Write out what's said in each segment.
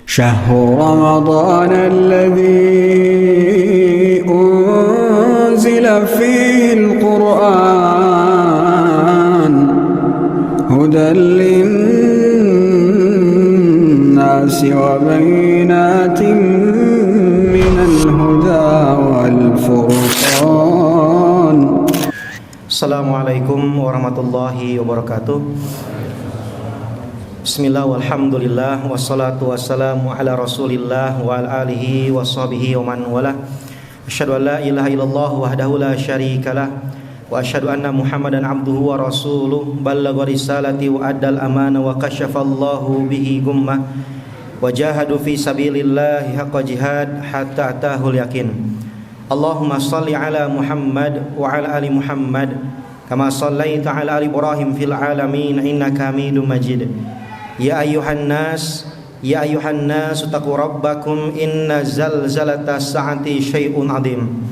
شهر رمضان الذي أنزل فيه القرآن هدى للناس وبينات من الهدى والفرقان. Assalamualaikum warahmatullahi wabarakatuh. Bismillah walhamdulillah wassalatu wassalamu ala rasulillah wa ala alihi wa sahbihi wa man wala. Asyhadu an la ilaha illallah wahdahu la syarikalah wa asyhadu anna Muhammadan abduhu wa rasuluh ballagha risalati wa addal amana wa kasyafallahu bihi gummah wa jahadu fi sabilillahi haqqa jihad hatta atahul yakin. Allahumma salli ala Muhammad wa ala ali Muhammad kama sallaita ala ali Ibrahim fil alamin innaka Hamidum Majid. Ya ayuhan nas taqu rabbakum inna zalzalata sa'ati syai'un azim.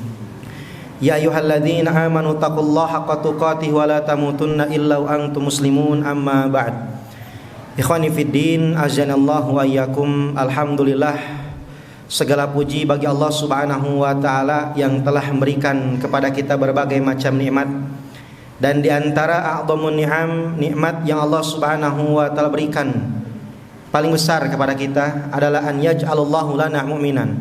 Ya ayyuhalladzina amanu taqullaha haqqa tuqatih wa la tamutunna illa wa antum muslimun amma ba'd. Ikhwani fiddin, azanallahu wa iyyakum. Alhamdulillah, segala puji bagi Allah Subhanahu wa taala yang telah memberikan kepada kita berbagai macam nikmat. Dan di antara a'dhamun ni'am, nikmat yang Allah Subhanahu wa taala berikan paling besar kepada kita adalah an yaj'alallahu lana mu'minan.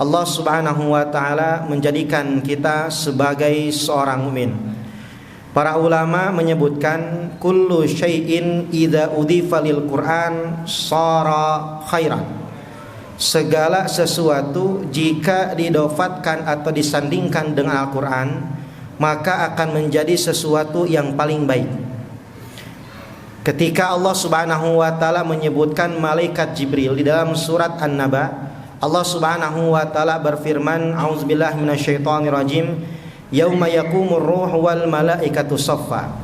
Allah Subhanahu wa taala menjadikan kita sebagai seorang mukmin. Para ulama menyebutkan kullu syai'in idza udhifa lil Qur'an shara khairan. Segala sesuatu jika didofatkan atau disandingkan dengan Al-Qur'an maka akan menjadi sesuatu yang paling baik. Ketika Allah Subhanahu wa taala menyebutkan malaikat Jibril di dalam surat An-Naba, Allah Subhanahu wa taala berfirman, a'udzubillahi minasyaitonirrajim, yauma yaqumur ruhu wal malaikatu shaffa.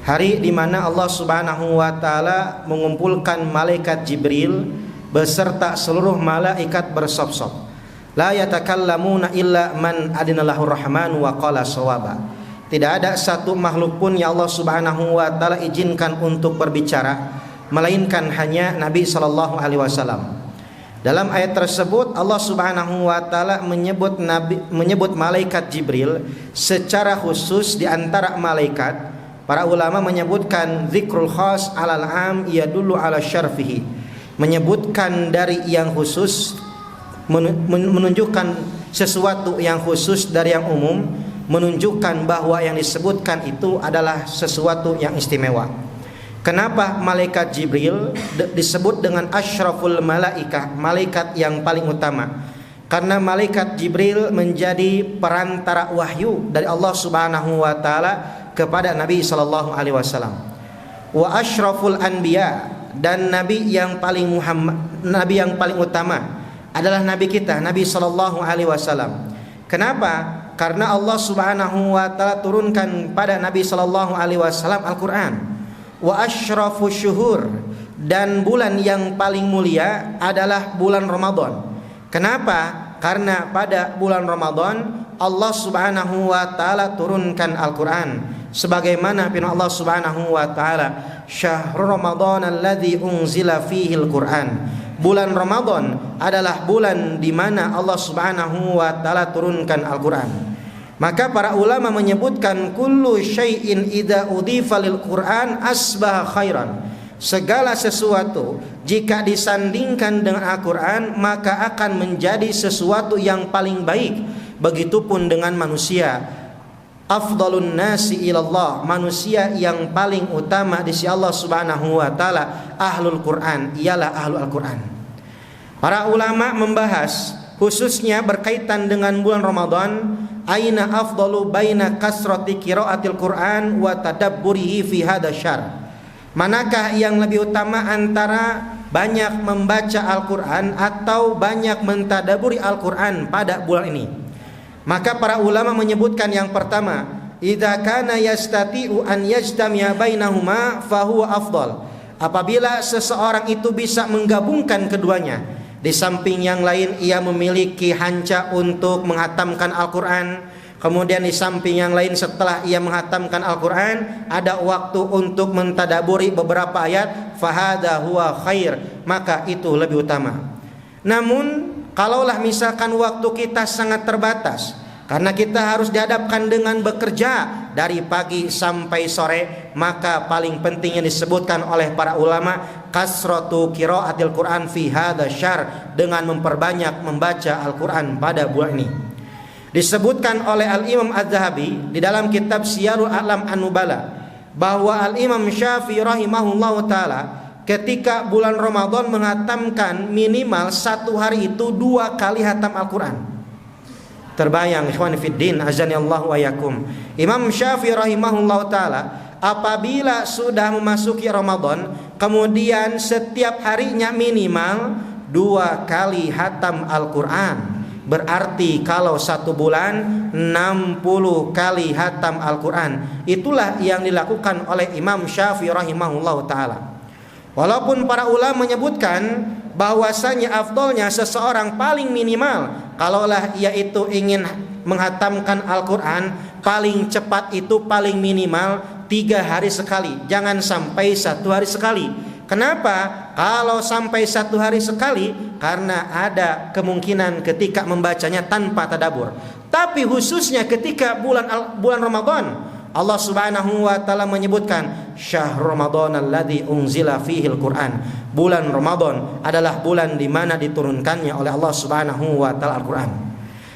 Hari di mana Allah Subhanahu wa taala mengumpulkan malaikat Jibril beserta seluruh malaikat bersaf-saf. La yatakallamuna illa man adinalahu rahman wa qala shawaba. Tidak ada satu makhluk pun yang Allah Subhanahu wa taala izinkan untuk berbicara melainkan hanya Nabi sallallahu alaihi wasallam. Dalam ayat tersebut Allah Subhanahu wa taala menyebut malaikat Jibril secara khusus di antara malaikat. Para ulama menyebutkan zikrul khas alal am yadullu ala syarfihi. Menyebutkan dari yang khusus menunjukkan sesuatu yang khusus dari yang umum, menunjukkan bahwa yang disebutkan itu adalah sesuatu yang istimewa. Kenapa malaikat Jibril disebut dengan asyraful malaikah, malaikat yang paling utama? Karena malaikat Jibril menjadi perantara wahyu dari Allah Subhanahu wa taala kepada Nabi sallallahu alaihi wasallam. Wa asyraful anbiya, dan nabi yang paling utama adalah nabi kita, Nabi sallallahu alaihi wasallam. Kenapa? Karena Allah Subhanahu wa taala turunkan pada Nabi sallallahu alaihi wasallam Al-Qur'an. Wa asyrafu syuhur, dan bulan yang paling mulia adalah bulan Ramadan. Kenapa? Karena pada bulan Ramadan Allah Subhanahu wa taala turunkan Al-Qur'an. Sebagaimana firman Allah Subhanahu wa taala, "Syahrul Ramadan alladzi unzila fihi al-Qur'an." Bulan Ramadan adalah bulan di mana Allah Subhanahu wa taala turunkan Al-Qur'an. Maka para ulama menyebutkan kullu syai'in idza udhifa lil Qur'an asbaha khairan. Segala sesuatu jika disandingkan dengan Al-Qur'an maka akan menjadi sesuatu yang paling baik. Begitupun dengan manusia. Afdalun nasi ilallah, manusia yang paling utama di sisi Allah Subhanahu wa taala ahlul Quran, ialah ahlul Al-Quran. Para ulama membahas khususnya berkaitan dengan bulan Ramadan, aina afdalu baina kasrati qiraatil Quran wa tadabburihi fi hadha syahr. Manakah yang lebih utama antara banyak membaca Al-Quran atau banyak mentadaburi Al-Quran pada bulan ini? Maka para ulama menyebutkan yang pertama, idza kana yastati'u an yajtami'a bainahuma fahuwa afdal. Apabila seseorang itu bisa menggabungkan keduanya, di samping yang lain ia memiliki hanca untuk menghatamkan Al-Qur'an, kemudian di samping yang lain setelah ia menghatamkan Al-Qur'an ada waktu untuk mentadaburi beberapa ayat, fahadha huwa khair, maka itu lebih utama. Namun kalaulah misalkan waktu kita sangat terbatas, karena kita harus dihadapkan dengan bekerja dari pagi sampai sore, maka paling penting yang disebutkan oleh para ulama, kasratu qiraatil Quran fi hadza syahr, dengan memperbanyak membaca Al-Quran pada bulan ini. Disebutkan oleh Al-Imam Az-Zahabi di dalam kitab Siyarul A'lam An-Nubala bahwa Al-Imam Syafi'i rahimahullahu ta'ala ketika bulan Ramadan menghatamkan minimal satu hari itu 2 kali hatam Al-Quran. Terbayang ikhwan fiddin azanillahu wa yakum. Imam Syafi'i rahimahullahu ta'ala apabila sudah memasuki Ramadan, kemudian setiap harinya minimal 2 kali hatam Al-Quran. Berarti kalau 1 bulan 60 kali hatam Al-Quran. Itulah yang dilakukan oleh Imam Syafi'i rahimahullahu ta'ala. Walaupun para ulama menyebutkan bahwasanya afdolnya seseorang paling minimal, kalaulah ia itu ingin menghatamkan Al-Quran, paling cepat itu paling minimal 3 hari sekali, jangan sampai 1 hari sekali. Kenapa? Kalau sampai 1 hari sekali, karena ada kemungkinan ketika membacanya tanpa tadabbur. Tapi khususnya ketika bulan Ramadan, Allah Subhanahu wa taala menyebutkan syahr Ramadan alladzi unzila fihi al-Qur'an. Bulan Ramadan adalah bulan di mana diturunkannya oleh Allah Subhanahu wa taala Al-Qur'an.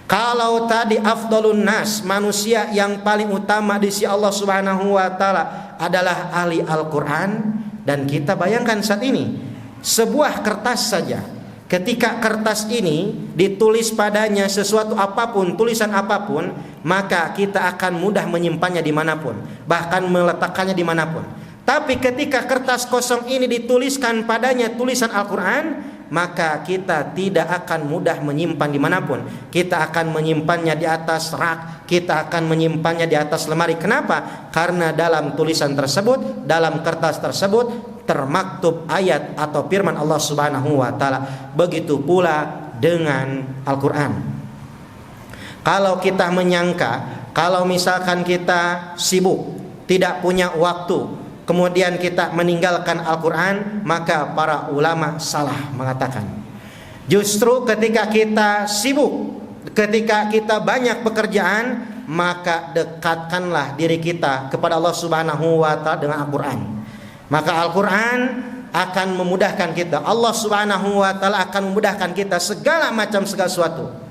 Kalau tadi afdalun nas, manusia yang paling utama di sisi Allah Subhanahu wa taala adalah ahli Al-Qur'an, dan kita bayangkan saat ini sebuah kertas saja, ketika kertas ini ditulis padanya sesuatu apapun, tulisan apapun, maka kita akan mudah menyimpannya dimanapun, bahkan meletakkannya dimanapun. Tapi ketika kertas kosong ini dituliskan padanya tulisan Al-Quran, maka kita tidak akan mudah menyimpan dimanapun. Kita akan menyimpannya di atas rak, kita akan menyimpannya di atas lemari. Kenapa? Karena dalam tulisan tersebut, dalam kertas tersebut termaktub ayat atau firman Allah Subhanahu wa taala. Begitu pula dengan Al-Quran. Kalau kita menyangka, kalau misalkan kita sibuk, tidak punya waktu, kemudian kita meninggalkan Al-Quran, maka para ulama salah mengatakan. Justru ketika kita sibuk, ketika kita banyak pekerjaan, maka dekatkanlah diri kita kepada Allah Subhanahu wa taala dengan Al-Quran. Maka Al-Quran akan memudahkan kita. Allah Subhanahu wa taala akan memudahkan kita segala sesuatu.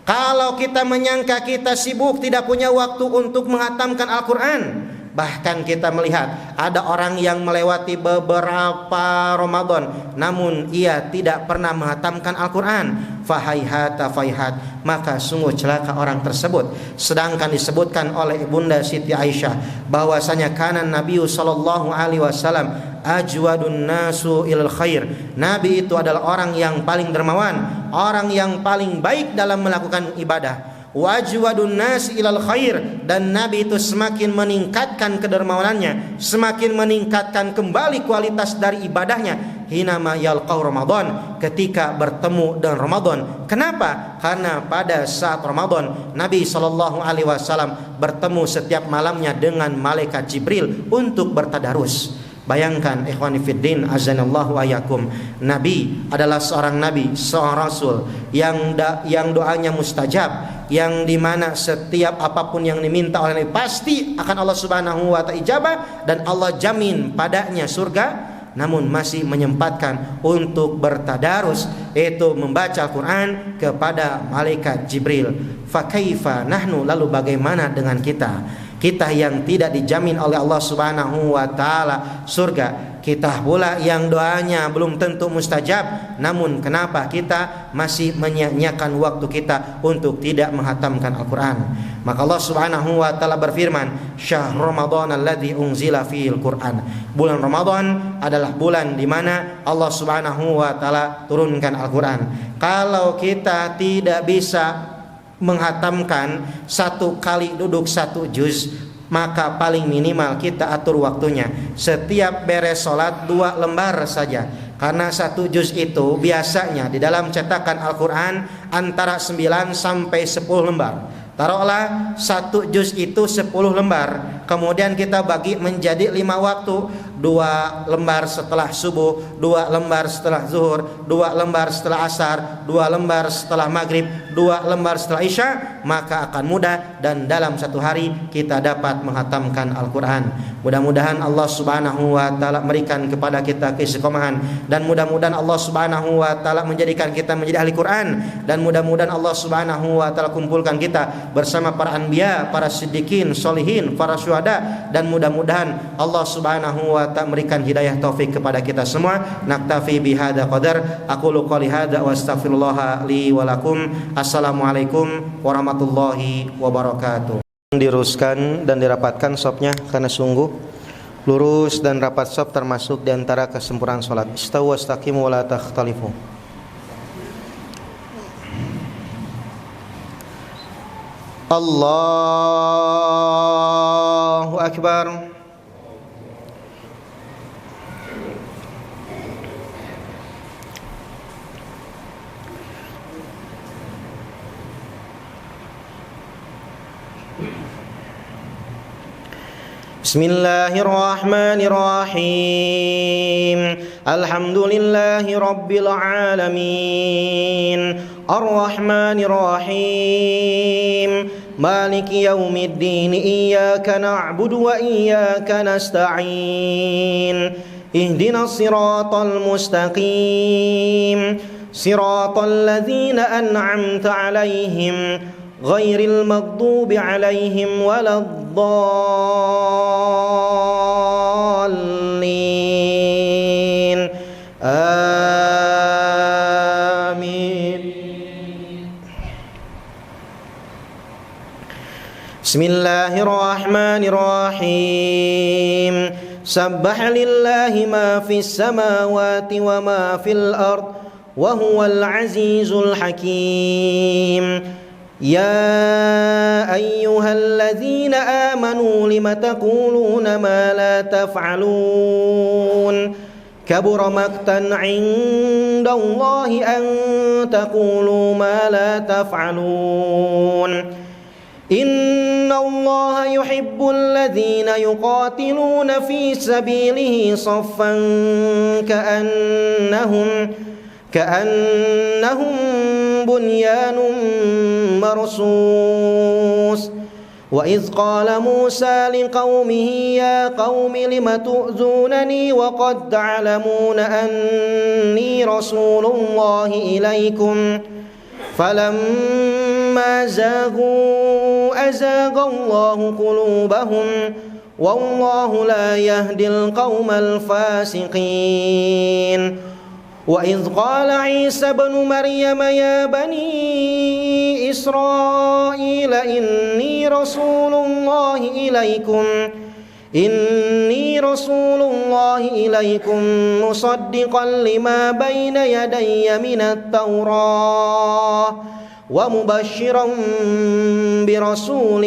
Kalau kita menyangka kita sibuk, tidak punya waktu untuk menghatamkan Al-Quran, bahkan kita melihat ada orang yang melewati beberapa Ramadan namun ia tidak pernah menghatamkan Al-Quran. Fahaihata faihat, maka sungguh celaka orang tersebut. Sedangkan disebutkan oleh Ibunda Siti Aisyah bahwasanya kana Nabi sallallahu alaihi wasallam ajwadun nasu ilal khair. Nabi itu adalah orang yang paling dermawan, orang yang paling baik dalam melakukan ibadah. Wajwadun nasi ilal khair, dan Nabi itu semakin meningkatkan kedermawanannya, semakin meningkatkan kembali kualitas dari ibadahnya hinama yalqau Ramadan, ketika bertemu dengan Ramadan. Kenapa? Karena pada saat Ramadan Nabi sallallahu alaihi wasallam bertemu setiap malamnya dengan malaikat Jibril untuk bertadarus. Bayangkan ikhwani fiddin azanallahu ayakum, Nabi adalah seorang nabi, seorang rasul yang doanya mustajab, yang dimana setiap apapun yang diminta oleh Nabi pasti akan Allah Subhanahu wa ta'ala ijabah, dan Allah jamin padanya surga. Namun masih menyempatkan untuk bertadarus, yaitu membaca Al-Quran kepada malaikat Jibril. Fakaifa nahnu, lalu bagaimana dengan kita? Kita yang tidak dijamin oleh Allah Subhanahu wa taala surga, kita pula yang doanya belum tentu mustajab, namun kenapa kita masih menyia-nyiakan waktu kita untuk tidak menghatamkan Al-Quran? Maka Allah Subhanahu wa taala berfirman, syahr Ramadan alladzi unzila fihil Quran. Bulan Ramadan adalah bulan di mana Allah Subhanahu wa taala turunkan Al-Quran. Kalau kita tidak bisa menghatamkan 1 kali duduk 1 juz, maka paling minimal kita atur waktunya. Setiap beres sholat 2 lembar saja, karena 1 juz itu biasanya di dalam cetakan Al-Quran antara 9 sampai 10 lembar. Taruhlah 1 juz itu 10 lembar, kemudian kita bagi menjadi 5 waktu. 2 lembar setelah subuh, 2 lembar setelah zuhur, 2 lembar setelah asar, 2 lembar setelah maghrib, 2 lembar setelah isya, maka akan mudah dan dalam satu hari kita dapat menghatamkan Al-Quran. Mudah-mudahan Allah Subhanahu wa Ta'ala memberikan kepada kita keistiqomahan, dan mudah-mudahan Allah Subhanahu wa Ta'ala menjadikan kita menjadi ahli Quran, dan mudah-mudahan Allah Subhanahu wa Ta'ala kumpulkan kita bersama para anbiya, para siddiqin, solihin, para syuhada, dan mudah-mudahan Allah Subhanahu wa Ta'ala memberikan hidayah taufik kepada kita semua. Naktafi bihadza qadar, aqulu qouli hadza wa astaghfirullah li wa lakum. Assalamualaikum warahmatullahi wabarakatuh. Diruskan dan dirapatkan sopnya karena sungguh lurus dan rapat sop termasuk di antara kesempurnaan salat. Istawu wastaqimu wa la takhtalifu. Allahu akbar. Bismillahirrahmanirrahim. Alhamdulillahi rabbil alamin. Ar-Rahmanirrahim. Maliki yaumiddin. Iyyaka na'budu wa iyyaka nasta'in. Ihdinas siratal mustaqim. Siratal ladzina an'amta 'alaihim ghairil maghdubi 'alaihim waladdallin. Amin. Bismillahirrahmanirrahim. Sabbaha lillahi ma fis samawati wa ma fil ard wa huwal azizul hakim. يا أيها الذين آمنوا لم تقولون ما لا تفعلون كبر مقتا عند الله أن تقولوا ما لا تفعلون إن الله يحب الذين يقاتلون في سبيله صفا كأنهم بنيان مرصوص وإذ قال موسى لقومه يا قوم لم تؤذونني وقد تعلمون أني رسول الله إليكم فلما زاغوا أزاغ الله قلوبهم والله لا يهدي القوم الفاسقين وإذ قال عيسى ابن مريم يا بني إسرائيل إني رسول الله إليكم مصدقا لما بين يدي من التوراة ومبشرا برسول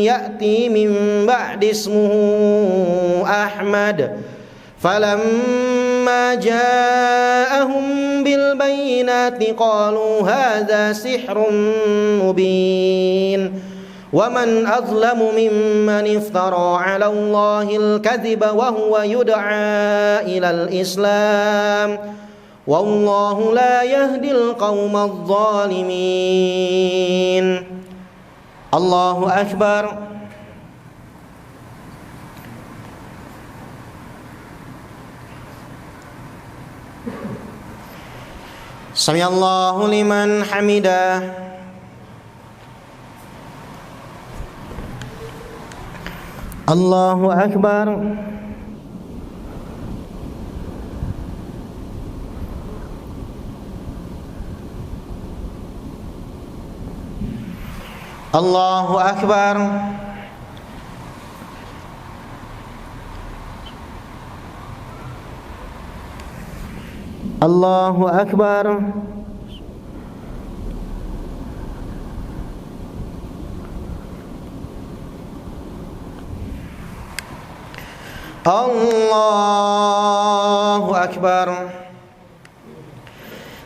يأتي من بعد اسمه أحمد فلما جاءهم بالبينات قالوا هذا سحر مبين ومن أظلم ممن افترى على الله الكذب وهو يدعى إلى الإسلام والله لا يهدي القوم الظالمين. الله أكبر. Sami Allahu liman hamidah. Allahu akbar. Allahu akbar. Allahu akbar. Allahu akbar.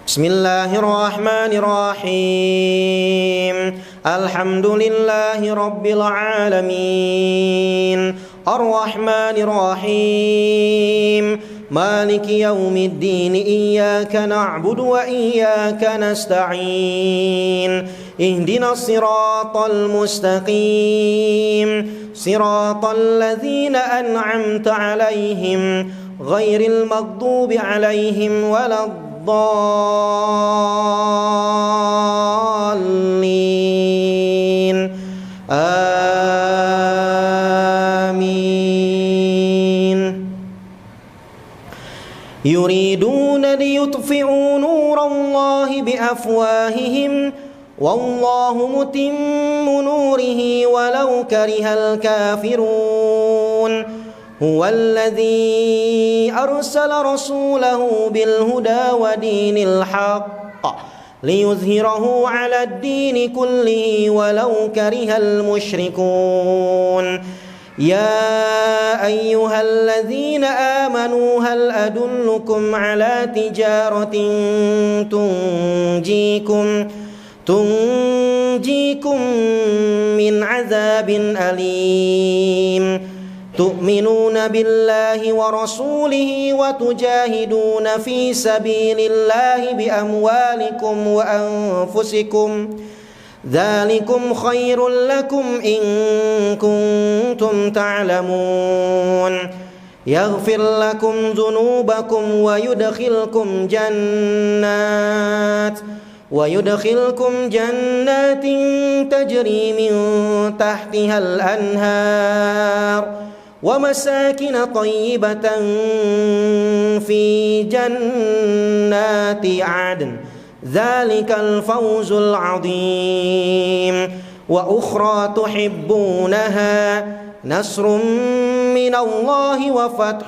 Bismillahirrahmanirrahim. Alhamdulillahi rabbil alamin. الرحمن الرحيم مالك يوم الدين إياك نعبد وإياك نستعين اهدنا الصراط المستقيم صراط الذين أنعمت عليهم غير المغضوب عليهم ولا الضالين آمين يريدون ليطفئوا نور الله بأفواههم والله متم نوره ولو كره الكافرون هو الذي أرسل رسوله بالهدى ودين الحق ليظهره على الدين كله ولو كره المشركون يا أيها الذين آمنوا هل أدلكم على تجارة تنجيكم من عذاب أليم تؤمنون بالله ورسوله وتجاهدون في سبيل الله بأموالكم وأنفسكم ذلكم خير لكم إن كنتم تعلمون يغفر لكم ذنوبكم ويدخلكم جنات تجري من تحتها الأنهار ومساكن طيبة في جنات عدن ذلك الفوز العظيم وأخرى تحبونها نصر من الله وفتح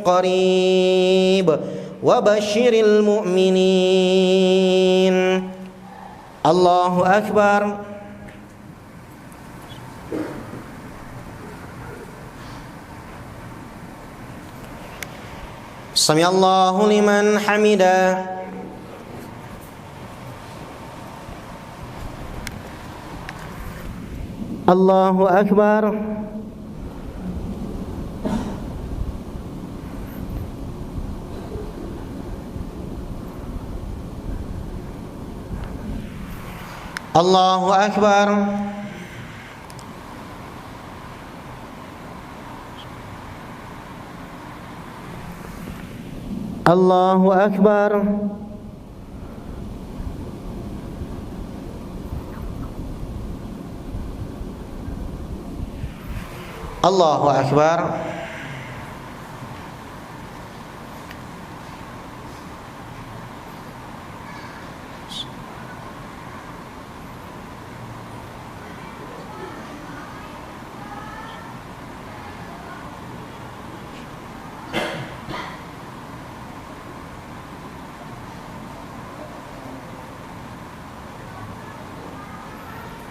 قريب وبشر المؤمنين الله أكبر سمع الله لمن حمده الله أكبر الله أكبر الله أكبر الله أكبر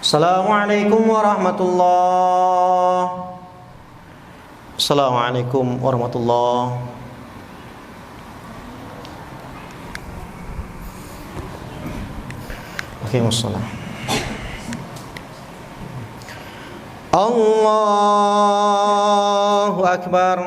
Assalamualaikum warahmatullahi Assalamualaikum warahmatullahi Waalaikumsalam. Allahu Akbar.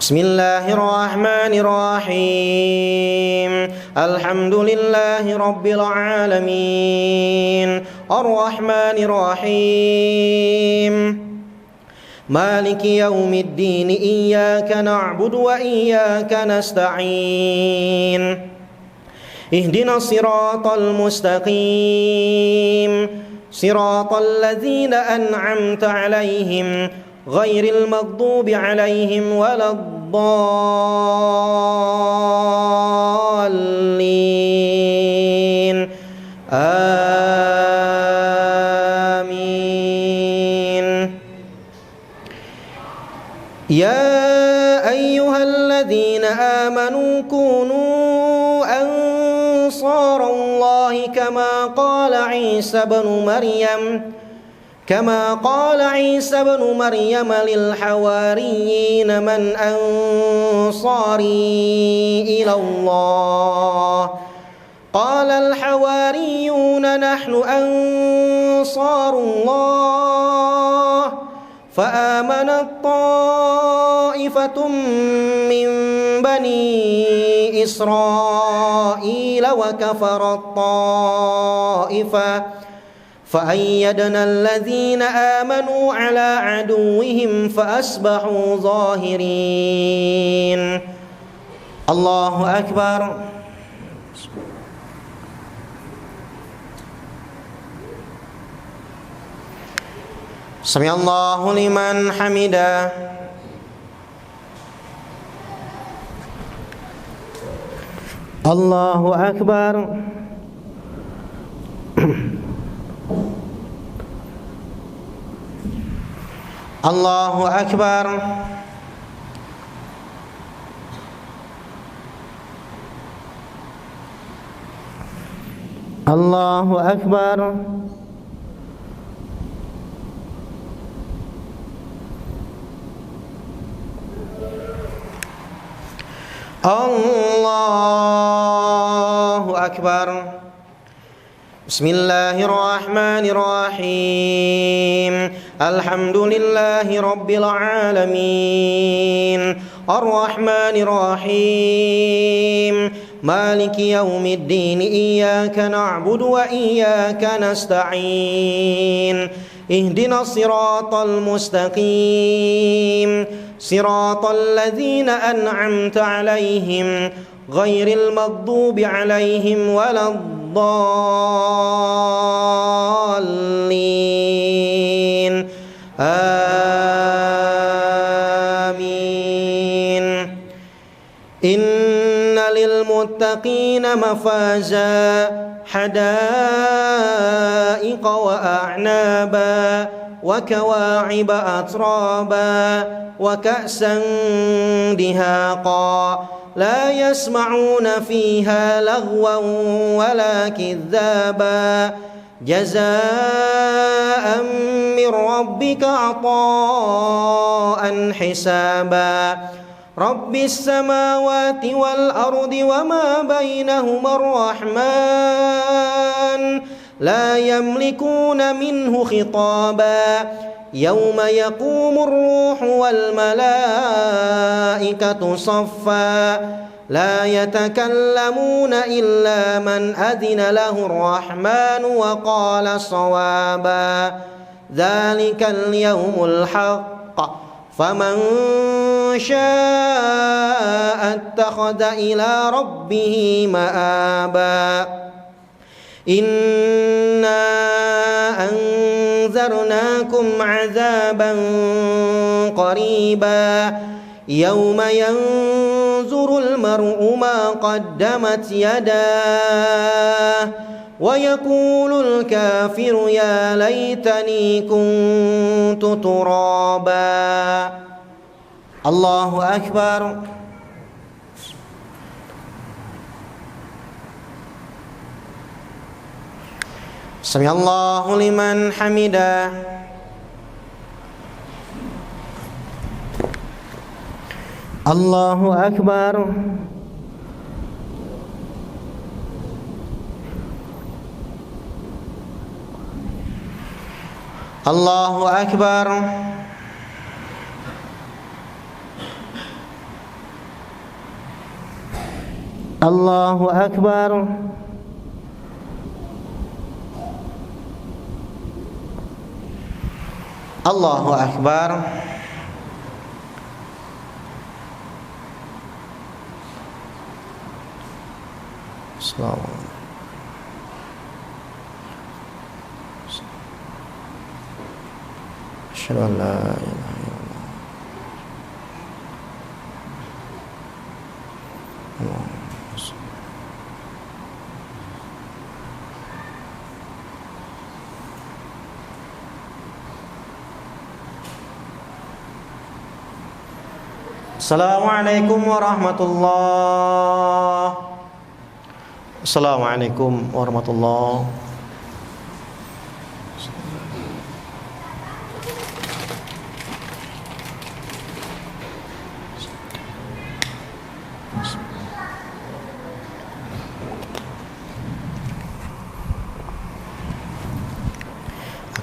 Bismillahirrahmanirrahim. Alhamdulillahi rabbil alamin. Ar-Rahmanirrahim. Maliki yaumiddin. Iyyaka na'budu wa iyyaka nasta'in. Ihdinas siratal mustaqim. Siratal ladzina an'amta 'alaihim ghairil maghdubi 'alaihim waladdallin. Amin. Ya ayyuhalladzina amanu kunu ansarallahi kama qala Isa ibn Maryam كما قال عيسى ابن مريم للحواريين من أنصاري إلى الله قال الحواريون نحن أنصار الله فآمنت طائفة من بني إسرائيل وكفرت طائفة فأيدنا الذين آمنوا على عدوهم فأصبحوا ظاهرين. الله أكبر. سمع الله لمن حمده. الله أكبر. الله أكبر. الله أكبر. الله أكبر. بسم الله الرحمن الرحيم. الحمد لله رب العالمين الرحمن الرحيم مالك يوم الدين إياك نعبد وإياك نستعين اهدنا الصراط المستقيم صراط الذين أنعمت عليهم غير المغضوب عليهم ولا الضالين آمين. إن للمتقين مفازا حدائق وأعنابا وكواعب أترابا وكأسا دهاقا لا يسمعون فيها لغوا ولا كذابا جزاء من ربك عطاء حسابا رب السماوات والأرض وما بينهما الرحمن لا يملكون منه خطابا يوم يقوم الروح والملائكة صفا لا يتكلمون إلا من أذن له الرحمن وقال صوابا ذلك اليوم الحق فمن شاء اتخذ إلى ربه مآبا. إنا أنذرناكم عذابا قريبا يوم ينظر المرء ما قدمت يداه ويقول الكافر يا ليتني كنت ترابا. الله أكبر. سمع الله لمن حمده. الله أكبر. الله أكبر. الله أكبر. الله أكبر. السلام عليكم. أشهد أن لا إله إلا الله. Assalamualaikum warahmatullahi. Assalamualaikum warahmatullahi.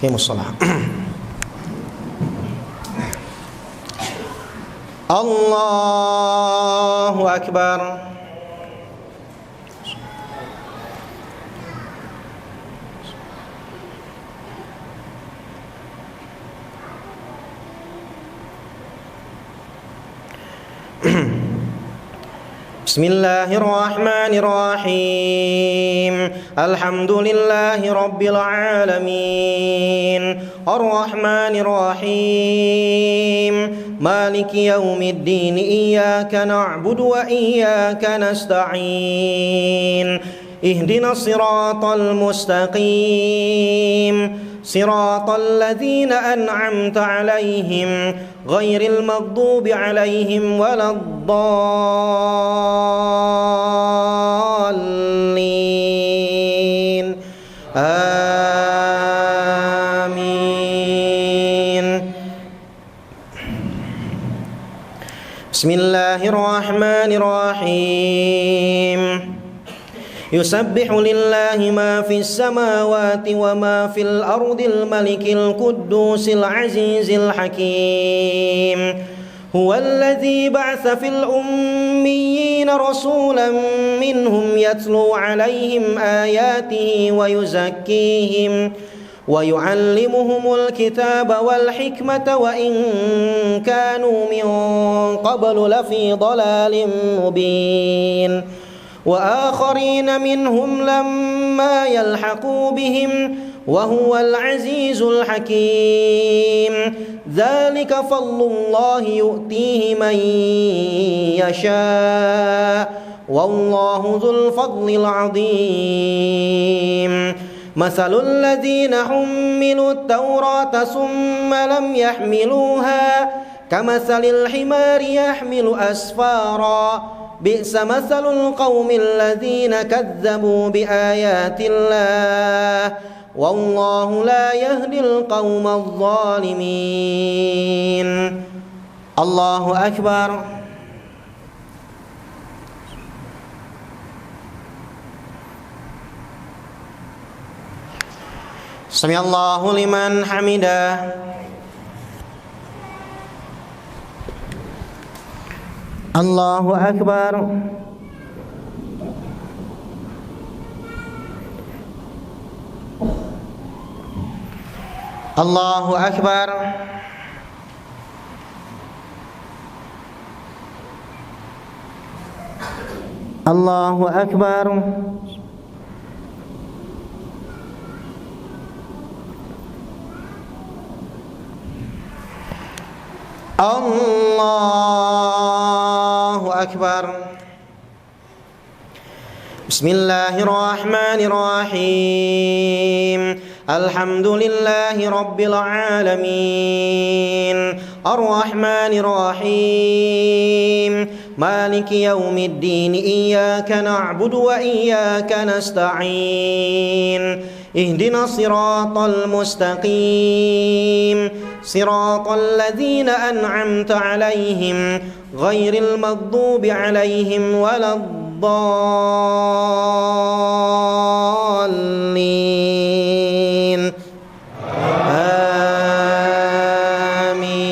Aqimussalah. Allahu Akbar. Bismillahirrahmanirrahim. Alhamdulillahi rabbil alamin. Arrahmanirrahim. Maliki yaumiddin. Iyyaka na'budu wa iyyaka nasta'in. Ihdinas siratal mustaqim. Siratal ladzina an'amta 'alaihim ghairil maghdubi 'alaihim waladdallin. Amin. Bismillahirrahmanirrahim. Yusabbihu lillahi ma fis samawati wa ma fil ardil malikil quddusil azizil hakim. Huwallazi ba'atsa fil ummiyina rasulan minhum yatlu 'alaihim ayatihi wa yuzakkihim wa yu'allimuhumul kitaba wal hikmata wa in kanu min qablu lafi dhalalin mubin. وآخرين منهم لما يلحقوا بهم وهو العزيز الحكيم. ذلك فضل الله يؤتيه من يشاء والله ذو الفضل العظيم. مثل الذين حملوا التوراة ثم لم يحملوها كمثل الحمار يحمل أسفارا بئس مثل القوم الذين كذبوا بآيات الله والله لا يهدي القوم الظالمين. الله أكبر. سمع الله لمن حمده. Allahu Akbar. Allahu Akbar. Allahu Akbar. Allahu Akbar. Bismillahirrahmanirrahim. Alhamdulillahi rabbil alamin. Arrahmanirrahim. Maliki yaumiddin. Iyyaka na'budu wa iyyaka nasta'in. Ihdinas siratal mustaqim. Siratal ladzina an'amta 'alaihim ghairil maghdubi 'alaihim waladdallin. Amin.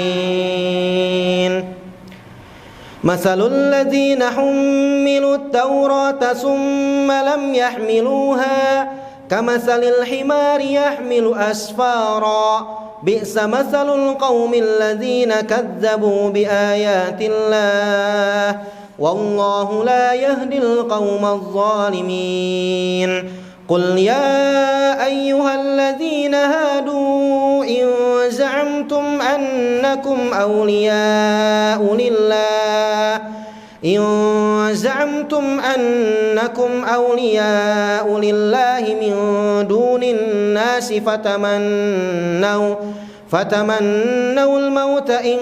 Mathalul ladzina hummilut tawrata thumma lam yahmiluha kamathalil himari yahmilu asfara bi'sa mathalul qaumil ladzina kadzabu biayatillah wallahu la yahdil qaumadh dhalimin. Qul ya ayyuhalladzina hadu in za'amtum annakum awliya'u lillah إن زعمتم أنكم أولياء لله من دون الناس فتمنوا الموت إن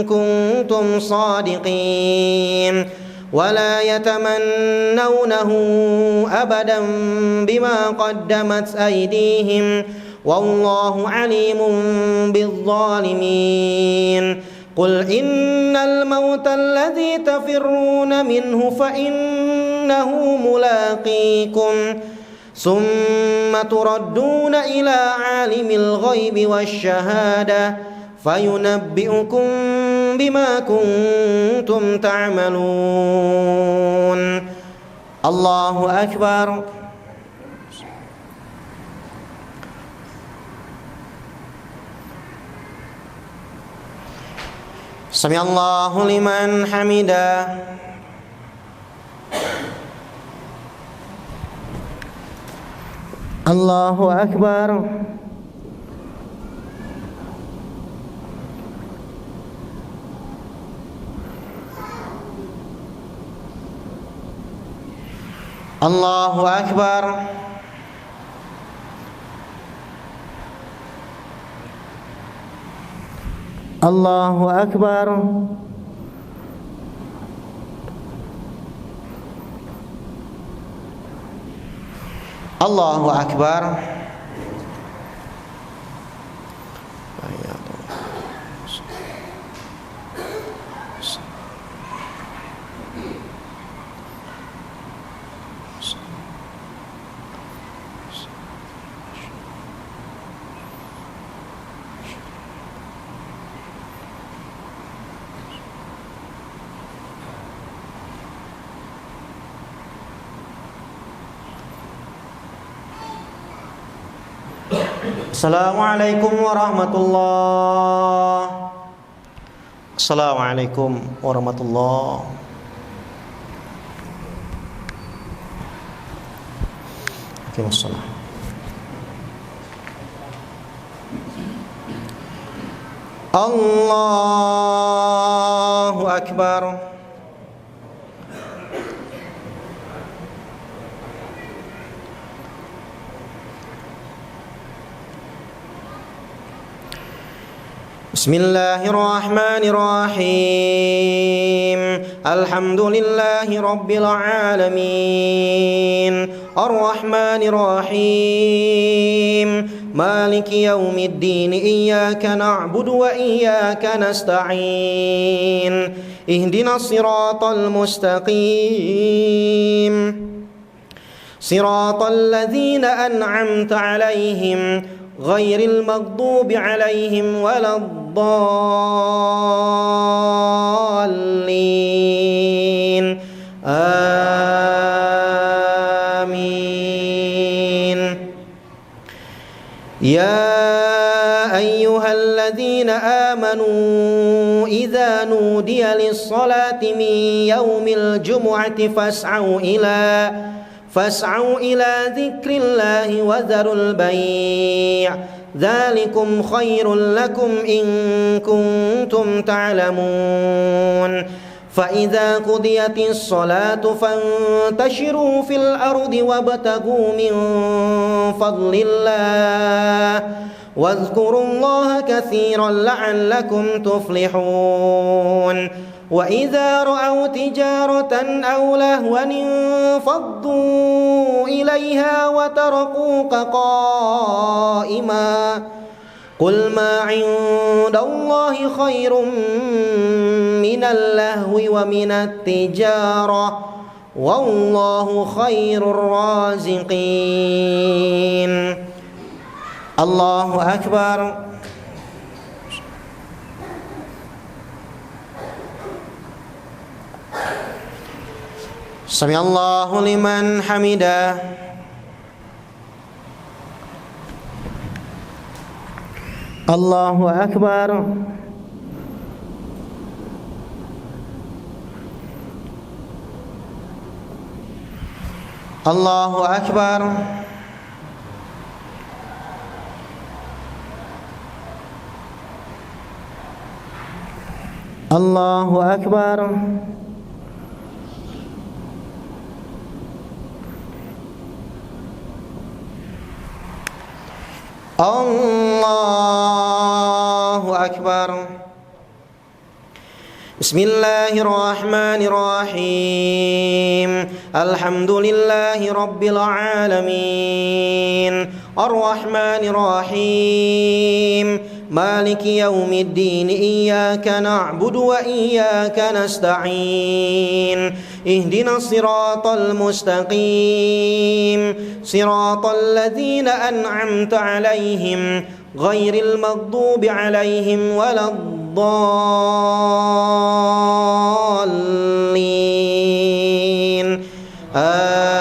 كنتم صادقين ولا يتمنونه أبدا بما قدمت أيديهم والله عليم بالظالمين. قل إن الموت الذي تفرون منه فإنه ملاقيكم summa turadduna ila alimil ghaibi wasyahadah fayunabbi'ukum bima kuntum ta'malun. Allahu akbar. Sami'allahu liman hamidah. Allahu akbar. Allahu akbar. Allahu akbar. Allahu akbar. Assalamualaikum warahmatullahi. Assalamualaikum warahmatullahi. Waalaikumsalam. Allahu akbar. Bismillahirrahmanirrahim. Alhamdulillahi rabbil alamin. Arrahmanirrahim. Maliki yaumiddin. Iyyaka na'budu wa iyyaka nasta'in. Ihdinas siratal mustaqim. Siratal ladzina an'amta 'alaihim ghairil maghdubi 'alaihim waladdallin. Amin. Ya ayyuhalladzina amanu idza nudiya lis-salati min yaumil jumu'ati fas'au ila dzikrillahi wa dzarul bai'. Dzalikum khairul lakum in kuntum ta'lamun. Fa idza qudiyatis salatu fantashiru fil ardi wabtaghu min fadlillah wadhkurullaha katsiran la'allakum tuflihun. Wa idza ra'aw tijaratan aw lahwan faddu ilaiha wa tarakuka qa'ima. Qul ma 'indallahi khairum minal lahwi wa minat tijarah wallahu khairur raziqin. Allahu akbar. Sami'allahu liman hamidah. Allahu akbar. Allahu akbar. Allahu akbar. Allahu akbar. Bismillahirrahmanirrahim. Alhamdulillahi rabbil alamin. الرحمن الرحيم مالك يوم الدين إياك نعبد وإياك نستعين اهدنا الصراط المستقيم صراط الذين أنعمت عليهم غير المغضوب عليهم ولا الضالين آمين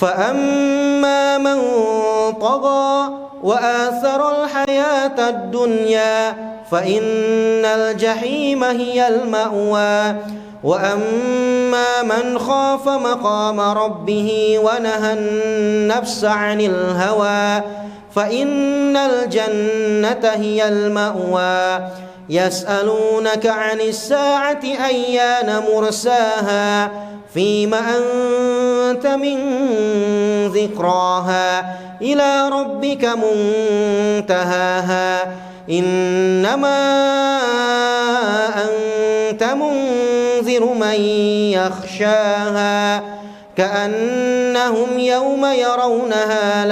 فأما من طغى وآثر الحياة الدنيا فإن الجحيم هي المأوى وأما من خاف مقام ربه ونهى النفس عن الهوى فإن الجنة هي المأوى يسألونك عن الساعة أيان مرساها فيم أنت من ذكراها إلى ربك منتهاها إنما أنت منذر من يخشاها كأنهم يوم يرونها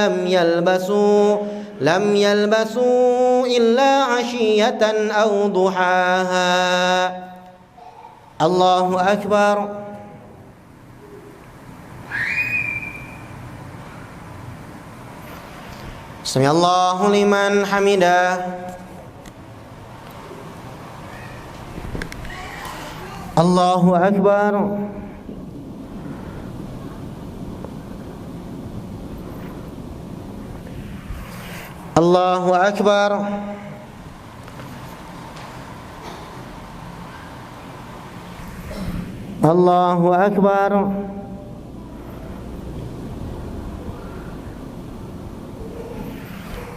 لم يلبثوا إلا عشية أو ضحاها الله أكبر سمع الله لمن حمده الله أكبر الله أكبر الله أكبر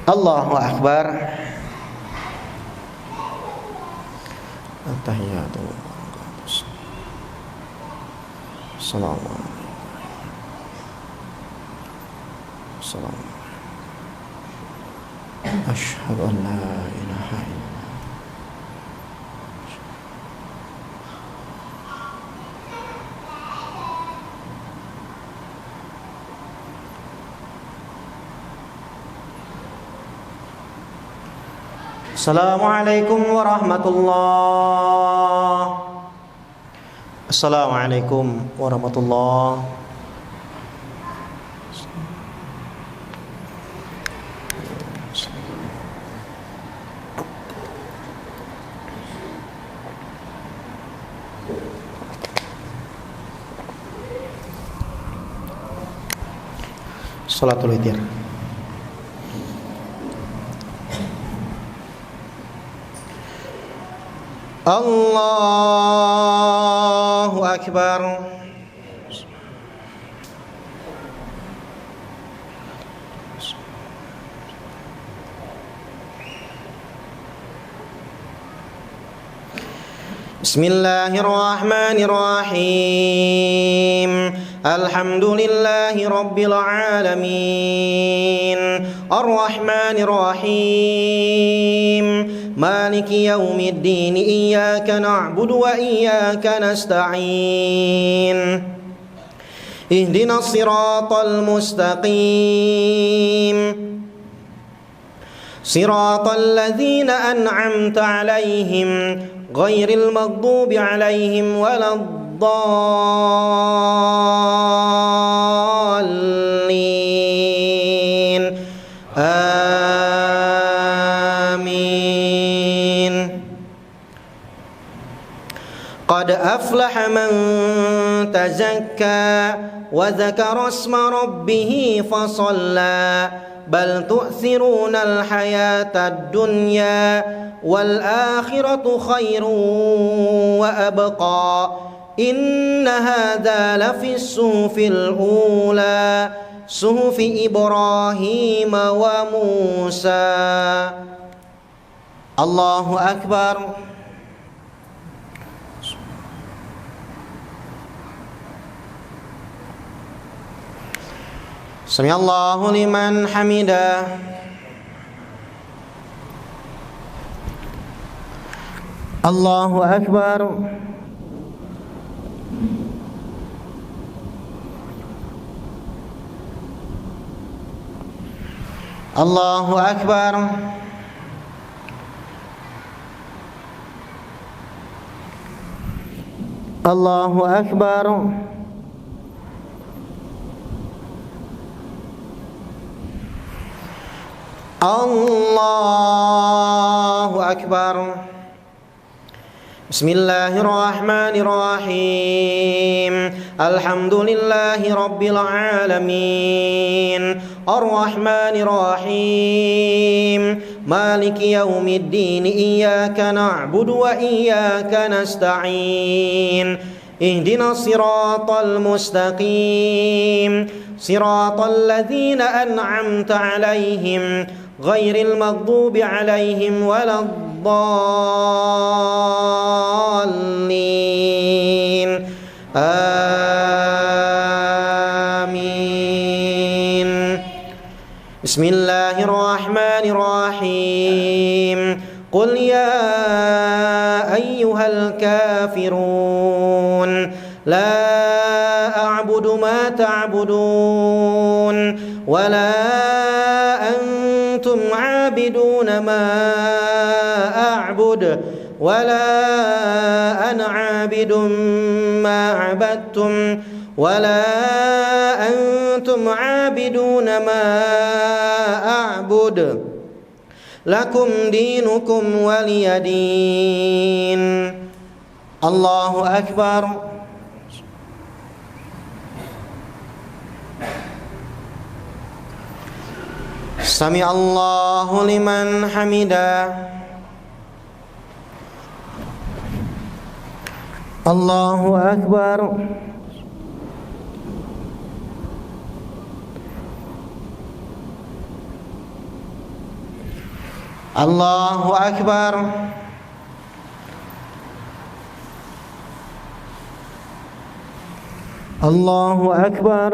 الله أكبر التحيات السلام عليكم أشهد أن لا إله إلا الله السلام عليكم ورحمة الله السلام عليكم ورحمة الله Salatul witir. Allahu Akbar. Bismillahirrahmanirrahim. Alhamdulillahi Rabbil Alamin Ar-Rahmanirrahim Maliki yaumiddin Iyyaka na'budu wa iyyaka nasta'in Ihdinas siratal mustaqim Siratal ladzina an'amta alaihim Ghairil maghdubi alaihim waladdallin Amin Qad aflaha man tazakka wa dzakara isma rabbih fasalla bal tu'thiruna al-hayata ad-dunya wal akhiratu khairun wa abqa inna hadza lafi as-suhufil ula suhufi Ibrahim wa Musa Allahu Akbar Sami'allahu liman hamidah Allahu Akbar Allahu Akbar. Allahu Akbar. Allahu Akbar. Bismillahirrahmanirrahim. Alhamdulillahi rabbil alamin. Ar-Rahmanirrahim. Maliki yaumiddin. Iyyaka na'budu wa iyyaka nasta'in. Ihdinas siratal mustaqim. Siratal ladzina an'amta 'alaihim ghairil maghdubi 'alaihim waladdallin. Amin. Bismillahirrahmanirrahim. Qul ya ayyuhal kafirun la a'budu ma ta'budun wa la antum 'abiduna ma a'bud wa la ana 'abidun ma 'abadtum wa la antum 'abiduna ma a'bud lakum dinukum waliyadin. Allahu Akbar. Sami Allahu liman hamidah. Allahu Akbar. Allahu Akbar. Allahu Akbar.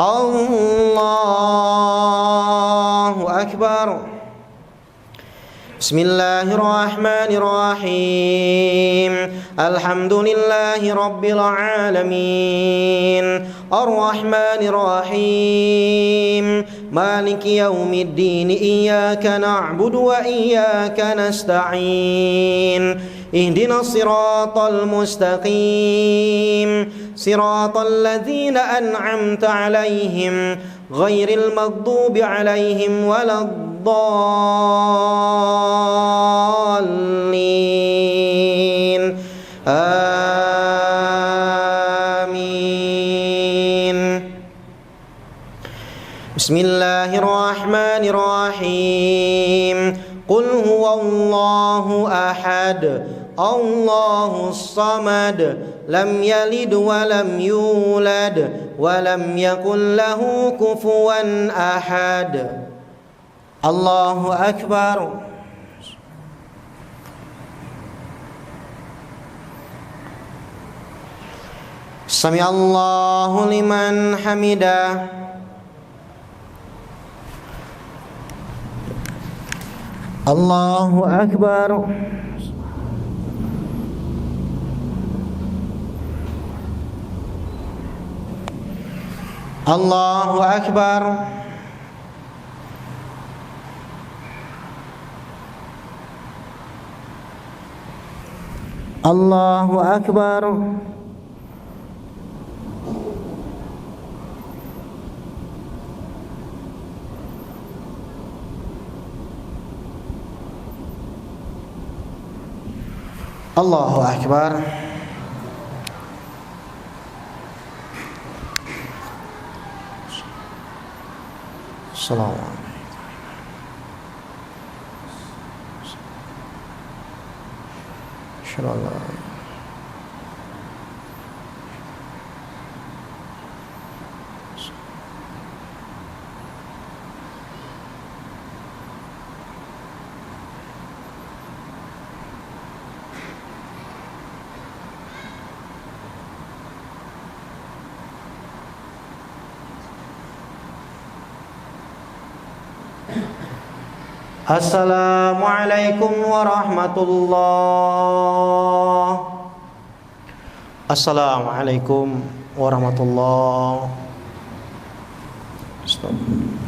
Allahu Akbar. Bismillahirrahmanirrahim. Alhamdulillahi rabbil alamin. Ar-Rahmanirrahim. Maliki yaumiddin. Iyyaka na'budu wa iyyaka nasta'in. Ihdinas siratal mustaqim. Siratal ladzina an'amta 'alaihim ghairil maghdubi 'alaihim waladdallin. Amin. Bismillahirrahmanirrahim. Qul huwallahu ahad. Allahus samad. Lam yalid wa lam yulad wa lam yakul lahu kufuwan ahad. Allahu Akbar. Sami Allahu liman hamidah. Allahu Akbar. Allahu Akbar. Allahu Akbar. Allahu Akbar. Assalamualaikum. Insyaallah. Assalamualaikum warahmatullahi Assalamualaikum warahmatullahi wabarakatuh.